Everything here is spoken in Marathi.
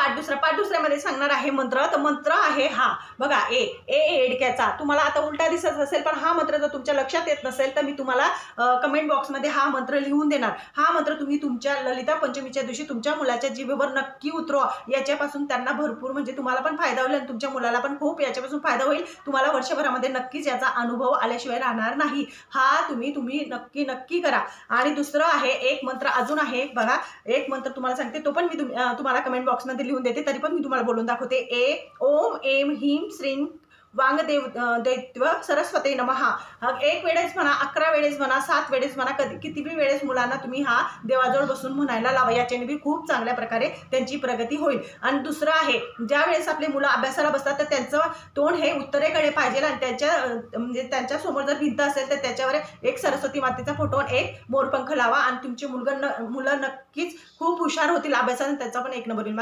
पाठ दुसऱ्यामध्ये सांगणार आहे मंत्र. तर मंत्र आहे हा बघा, ए ए एडक्याचा. तुम्हाला आता उलटा दिसत असेल, पण हा मंत्र जर तुमच्या लक्षात येत नसेल तर मी तुम्हाला कमेंट बॉक्समध्ये हा मंत्र लिहून देणार. हा मंत्र तुम्ही तुमच्या ललिता पंचमीच्या दिवशी तुमच्या मुलाच्या जिभेवर नक्की उतरवा. याच्यापासून त्यांना भरपूर म्हणजे तुम्हाला पण फायदा होईल आणि तुमच्या मुलाला पण खूप याच्यापासून फायदा होईल. तुम्हाला वर्षभरामध्ये नक्कीच याचा अनुभव आल्याशिवाय राहणार नाही. हा तुम्ही नक्की नक्की करा. आणि दुसरं आहे एक मंत्र अजून आहे बघा, एक मंत्र तुम्हाला सांगते, तो पण मी तुम्हाला कमेंट बॉक्समध्ये लिहून देते, तरी पण मी तुम्हाला बोलून दाखवते. ओम एम ह्रीं श्रीं वांगदेव दैत्व सरस्वती नमः. एक वेळेस म्हणा, 11 वेळेस म्हणा, 7 वेळेस म्हणा, कितीही वेळेस मुलांना तुम्ही हा देवाजवळ बसून म्हणायला लावा. याच्याने बी खूप चांगल्या प्रकारे त्यांची प्रगती होईल. आणि दुसरं आहे, ज्या वेळेस आपले मुलं अभ्यासाला बसतात तर त्यांचं तोंड हे उत्तरेकडे पाहिजे आणि म्हणजे त्यांच्यासमोर जर भिंत असेल तर त्याच्यावर एक सरस्वती मातेचा फोटो आणि एक मोरपंख लावा आणि तुमचे मुलं नक्कीच खूप हुशार होतील अभ्यासाने, त्याचा पण एक नंबर होईल.